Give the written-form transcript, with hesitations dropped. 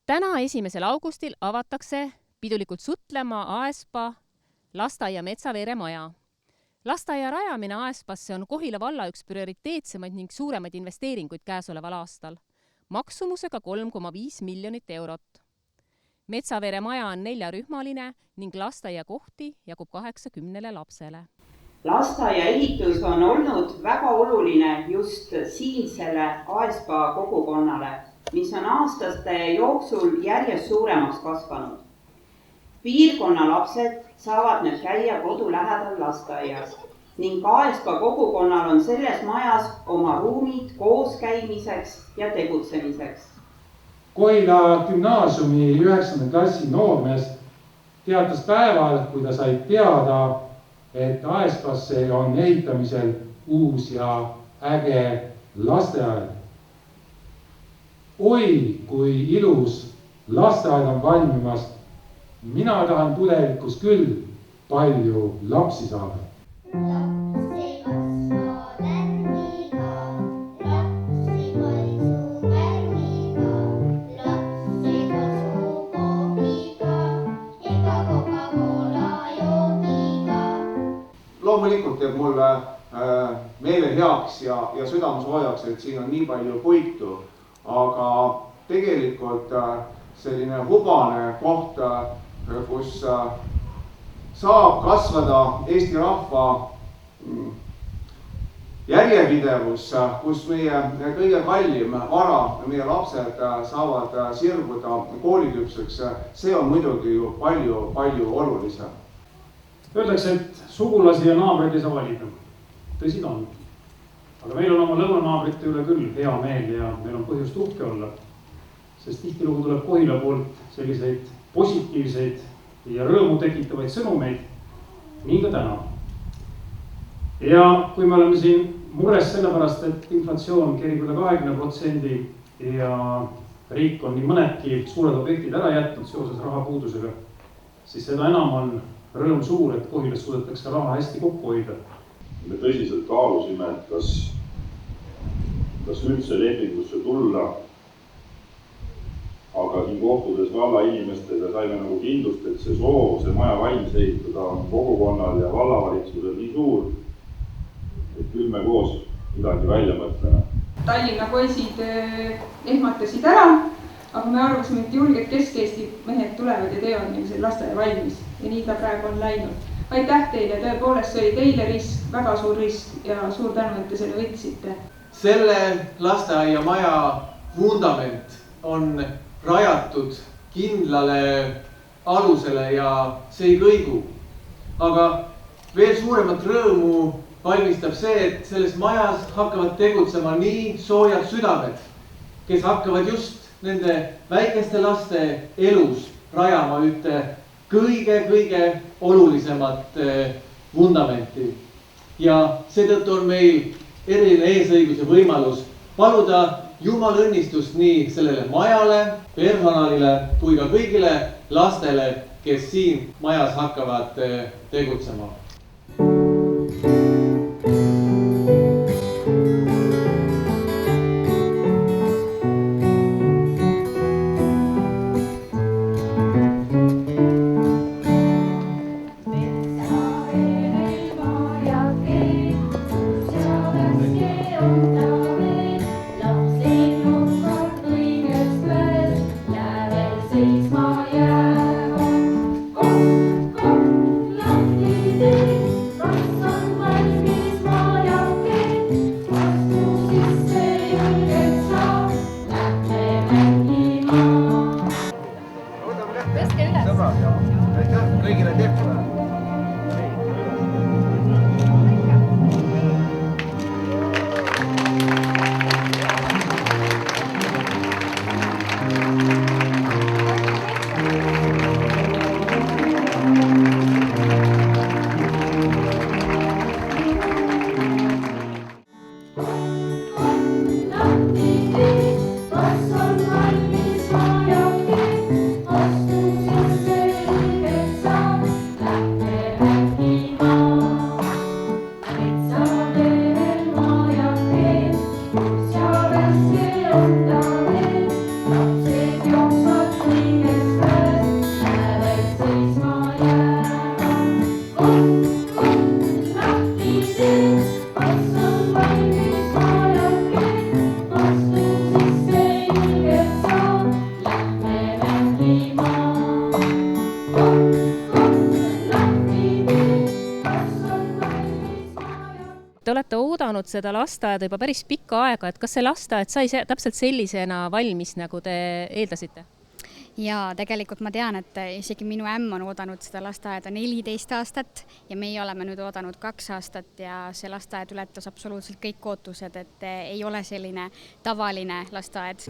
Täna 1. augustil avatakse pidulikult Sutlema Aespa lasteaia Metsaveere maja. Lasteaia rajamine Aespasse on Kohila valla üks prioriteetsemaid ning suuremaid investeeringuid käesoleval aastal, maksumusega 3,5 miljonit eurot. Metsaveere maja on 4-rühmaline ning lasteaia kohti jagub 80 lapsele. Lasteaia ehitus on olnud väga oluline just siinsele Aespa kogukonnale, mis on aastaste jooksul järjest suuremaks kasvanud. Piirkonna lapsed saavad nüüd käia kodu lähedal lasteaias ning Aespa kogukonnal on selles majas oma ruumid koos käimiseks ja tegutsemiseks. Kohila gümnaasiumi 9. klassi noormees teatas päeval, kui ta sai teada, et Aespasse on ehitamisel uus ja äge lasteaed. Oi, kui ilus lasteaed on valmimas. Mina tahan tulevikus küll palju lapsi saada. Loomulikult teeb mulle meele heaks ja südamesoojaks, et siin on nii palju puitu, aga tegelikult selline hubane koht, kus saab kasvada Eesti rahva järjepidevus, kus meie kõige kallim vara, meie lapsed saavad sirguda kooliküpseks, see on muidugi ju palju olulisem. Öeldakse, et sugulasi ja naabreid ei saa valida. Tõsi ta on. Aga meil on oma lõunanaabrite üle küll hea meel ja meil on põhjust uhke olla, sest tihtilugu tuleb Kohila poolt selliseid positiivseid ja rõõmu tekitavaid sõnumeid, nii ka täna. Ja kui me oleme siin mures sellepärast, et inflatsioon kerib üle 20% ja riik on nii mõnedki suured objektid ära jätnud seoses rahapuudusega, siis seda enam on rõõm suur, et Kohilas suudetakse raha hästi kokku hoida. Me tõsiselt kaalusime, et kas üldse lepingusse tulla, aga siin kohtudes valla inimestega saime nagu kindlust, et see soov, see maja valmis ehitada on kogukonnal ja vallavalitsusel nii suur, et küll me koos midagi välja mõtleme. Tallinna poisid ehmatasid ära, aga me arvasime, et julged Kesk-Eesti mehed tulevad ja teevad meil selle lasteaia valmis. Ja nii ta praegu on läinud. Aitäh teile, tõepoolest see oli teile risk, väga suur risk ja suur tänu, et te selle võtsite. Selle lasteaia maja vundament on rajatud kindlale alusele ja see ei kõigu. Aga veel suuremat rõõmu valmistab see, et selles majas hakkavad tegutsema nii soojad südamed, kes hakkavad just nende väikeste laste elus rajama ühte kõige olulisemat vundamenti. Ja seetõttu on meil eriline eesõiguse võimalus paluda Jumal õnnistust nii sellele majale, personalile kui ka kõigile lastele, kes siin majas hakkavad tegutsema. Seisma jäävad, kom, lahti tee. te olete oodanud seda lasteaeda juba päris pikka aega, et kas see lasteaed sai täpselt sellisena valmis, nagu te eeldasite? Ja tegelikult ma tean, et isegi minu ämm on oodanud seda lasteaeda 14 aastat ja meie oleme nüüd oodanud 2 aastat ja see lasteaed ületas absoluutselt kõik ootused, et ei ole selline tavaline lasteaed.